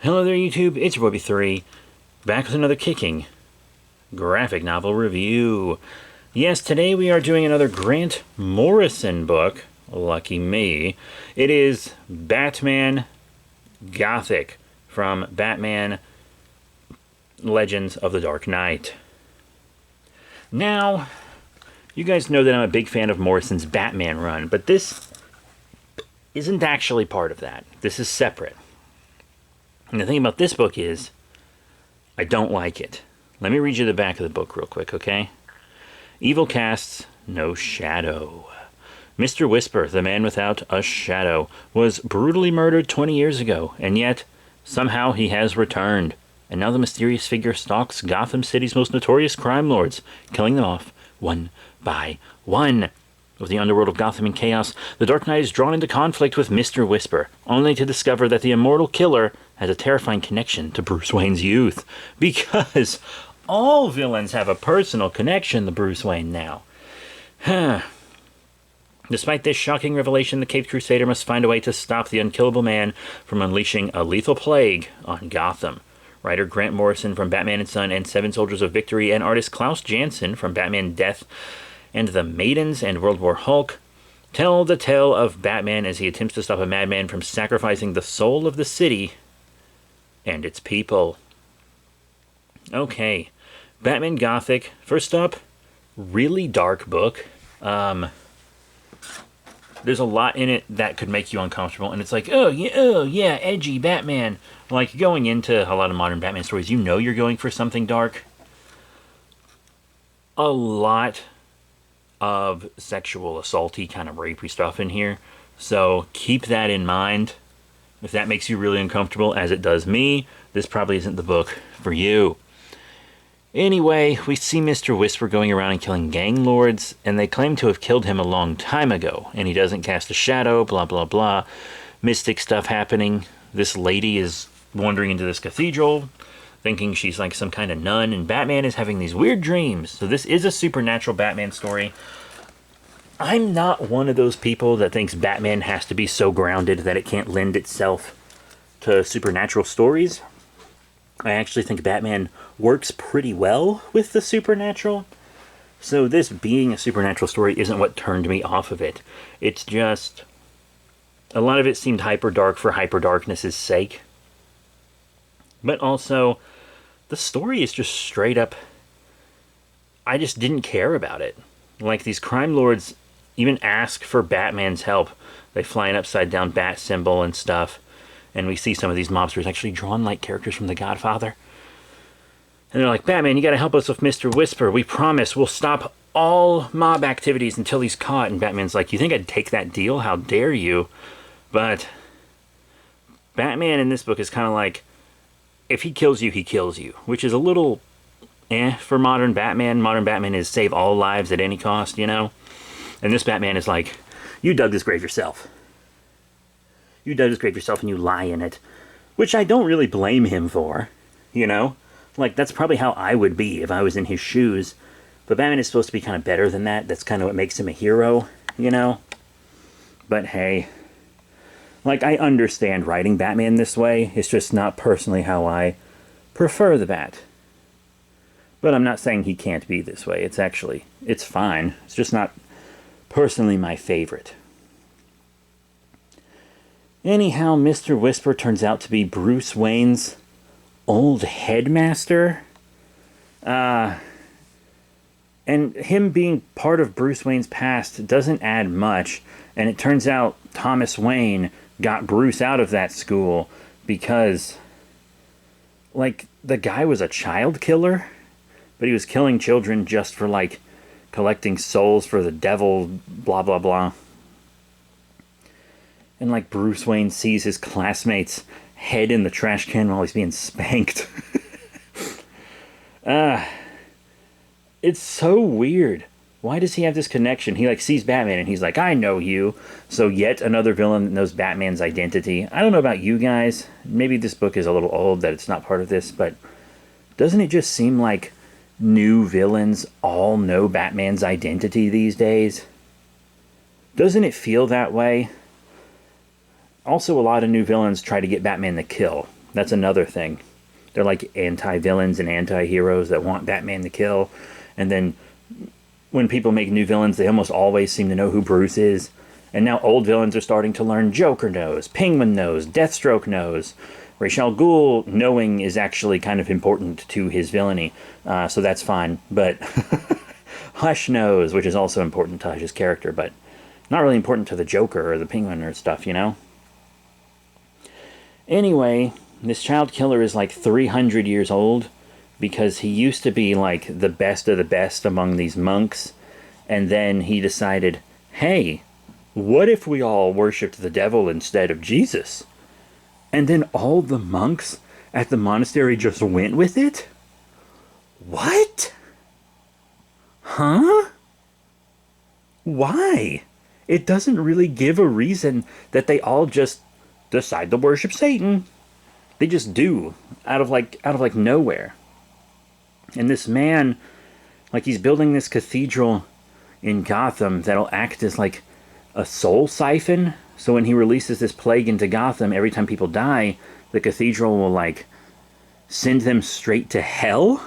Hello there, YouTube. It's your boy B3, back with another kicking graphic novel review. Yes, today we are doing another Grant Morrison book. Lucky me. It is Batman Gothic from Batman Legends of the Dark Knight. Now, you guys know that I'm a big fan of Morrison's Batman run, but this isn't actually part of that. This is separate. And the thing about this book is, I don't like it. Let me read you the back of the book real quick, okay? Evil casts no shadow. Mr. Whisper, the man without a shadow, was brutally murdered 20 years ago, and yet, somehow he has returned. And now the mysterious figure stalks Gotham City's most notorious crime lords, killing them off one by one. With the underworld of Gotham in chaos, the Dark Knight is drawn into conflict with Mr. Whisper, only to discover that the immortal killer has a terrifying connection to Bruce Wayne's youth. Because all villains have a personal connection to Bruce Wayne now. Despite this shocking revelation, the Caped Crusader must find a way to stop the unkillable man from unleashing a lethal plague on Gotham. Writer Grant Morrison from Batman & Son and Seven Soldiers of Victory, and artist Klaus Janson from Batman Death and the Maidens and World War Hulk tell the tale of Batman as he attempts to stop a madman from sacrificing the soul of the city and its people. Okay, Batman Gothic. First up, really dark book. There's a lot in it that could make you uncomfortable, and it's like, oh yeah, edgy Batman. Like, going into a lot of modern Batman stories, you know you're going for something dark. A lot of sexual assaulty kind of rapey stuff in here, so keep that in mind. If that makes you really uncomfortable, as it does me, this probably isn't the book for you. Anyway, we see Mr. Whisper going around and killing gang lords, and they claim to have killed him a long time ago, and he doesn't cast a shadow, blah blah blah. Mystic stuff happening. This lady is wandering into this cathedral, thinking she's like some kind of nun, and Batman is having these weird dreams. So this is a supernatural Batman story. I'm not one of those people that thinks Batman has to be so grounded that it can't lend itself to supernatural stories. I actually think Batman works pretty well with the supernatural. So this being a supernatural story isn't what turned me off of it. It's just, a lot of it seemed hyper dark for hyper darkness' sake. But also, the story is just straight up, I just didn't care about it. Like, these crime lords even ask for Batman's help. They fly an upside down bat symbol and stuff. And we see some of these mobsters actually drawn like characters from The Godfather. And they're like, Batman, you gotta help us with Mr. Whisper. We promise we'll stop all mob activities until he's caught. And Batman's like, you think I'd take that deal? How dare you? But Batman in this book is kind of like, if he kills you, he kills you. Which is a little for modern Batman. Modern Batman is save all lives at any cost, you know? And this Batman is like, you dug this grave yourself. You dug this grave yourself and you lie in it. Which I don't really blame him for, you know? Like, that's probably how I would be if I was in his shoes. But Batman is supposed to be kind of better than that. That's kind of what makes him a hero, you know? But hey, like, I understand writing Batman this way. It's just not personally how I prefer the Bat. But I'm not saying he can't be this way. It's actually, it's fine. It's just not personally my favorite. Anyhow, Mr. Whisper turns out to be Bruce Wayne's old headmaster. And him being part of Bruce Wayne's past doesn't add much. And it turns out Thomas Wayne got Bruce out of that school because, like, the guy was a child killer, but he was killing children just for, like, collecting souls for the devil, blah blah blah. And, like, Bruce Wayne sees his classmate's head in the trash can while he's being spanked. It's so weird. Why does he have this connection? He, like, sees Batman and he's like, I know you. So yet another villain that knows Batman's identity. I don't know about you guys. Maybe this book is a little old that it's not part of this, but doesn't it just seem like new villains all know Batman's identity these days? Doesn't it feel that way? Also, a lot of new villains try to get Batman to kill. That's another thing. They're like anti-villains and anti-heroes that want Batman to kill. And then when people make new villains, they almost always seem to know who Bruce is. And now old villains are starting to learn Joker knows, Penguin knows, Deathstroke knows. Ra's al Ghul knowing is actually kind of important to his villainy, so that's fine. But Hush knows, which is also important to Hush's character, but not really important to the Joker or the Penguin or stuff, you know? Anyway, this child killer is like 300 years old because he used to be like the best of the best among these monks, and then he decided, hey, what if we all worshipped the devil instead of Jesus? And then all the monks at the monastery just went with it? What? Huh? Why? It doesn't really give a reason that they all just decide to worship Satan. They just do, out of like nowhere. And this man, like, he's building this cathedral in Gotham that'll act as like a soul siphon. So when he releases this plague into Gotham, every time people die, the cathedral will like send them straight to hell.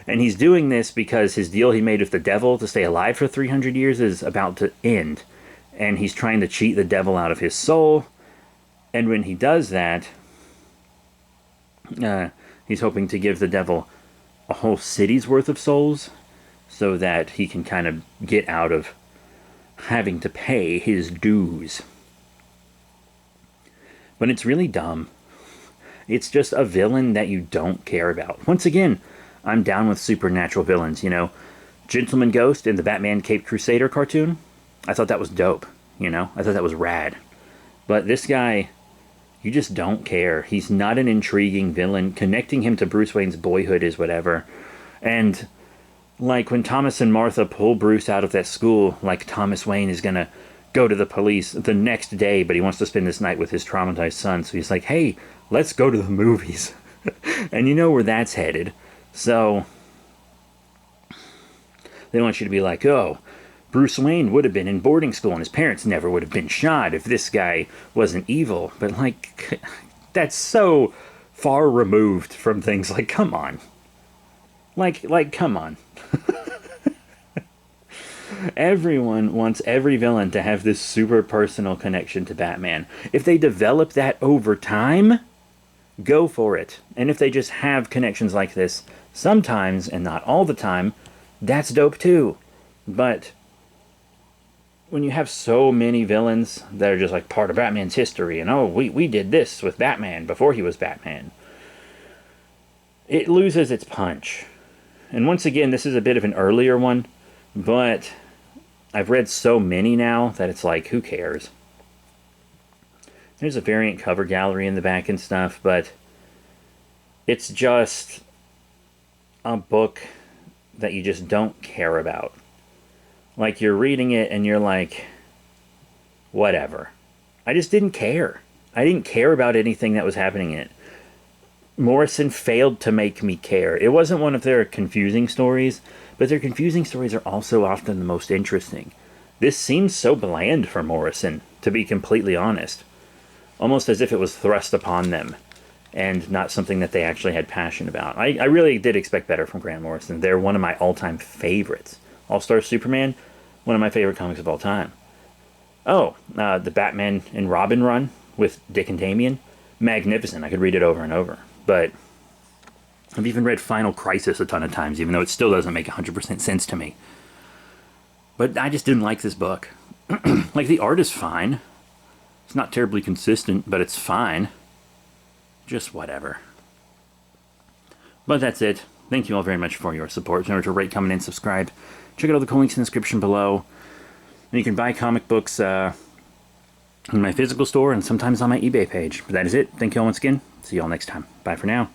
And he's doing this because his deal he made with the devil to stay alive for 300 years is about to end. And he's trying to cheat the devil out of his soul. And when he does that, he's hoping to give the devil a whole city's worth of souls so that he can kind of get out of having to pay his dues. But it's really dumb. It's just a villain that you don't care about. Once again, I'm down with supernatural villains, you know. Gentleman Ghost in the Batman Caped Crusader cartoon, I thought that was dope, you know. I thought that was rad. But this guy, you just don't care. He's not an intriguing villain. Connecting him to Bruce Wayne's boyhood is whatever. And like when Thomas and Martha pull Bruce out of that school, like Thomas Wayne is gonna go to the police the next day, but he wants to spend this night with his traumatized son. So he's like, hey, let's go to the movies. And you know where that's headed. So they want you to be like, oh, Bruce Wayne would have been in boarding school and his parents never would have been shot if this guy wasn't evil. But like, that's so far removed from things like, come on. Like, come on. Everyone wants every villain to have this super personal connection to Batman. If they develop that over time, go for it. And if they just have connections like this sometimes and not all the time, that's dope too. But when you have so many villains that are just like part of Batman's history, and oh, we did this with Batman before he was Batman, it loses its punch. And once again, this is a bit of an earlier one, but I've read so many now that it's like, who cares? There's a variant cover gallery in the back and stuff, but it's just a book that you just don't care about. Like, you're reading it and you're like, whatever. I just didn't care. I didn't care about anything that was happening in it. Morrison failed to make me care. It wasn't one of their confusing stories, but their confusing stories are also often the most interesting. This seems so bland for Morrison, to be completely honest. Almost as if it was thrust upon them, and not something that they actually had passion about. I really did expect better from Grant Morrison. They're one of my all-time favorites. All-Star Superman, one of my favorite comics of all time. Oh, the Batman and Robin run with Dick and Damian, magnificent. I could read it over and over. But I've even read Final Crisis a ton of times, even though it still doesn't make 100% sense to me. But I just didn't like this book. Like, the art is fine. It's not terribly consistent, but it's fine. Just whatever. But that's it. Thank you all very much for your support. Remember to rate, comment, and subscribe. Check out all the cool links in the description below. And you can buy comic books in my physical store and sometimes on my eBay page. But that is it. Thank you all once again. See you all next time. Bye for now.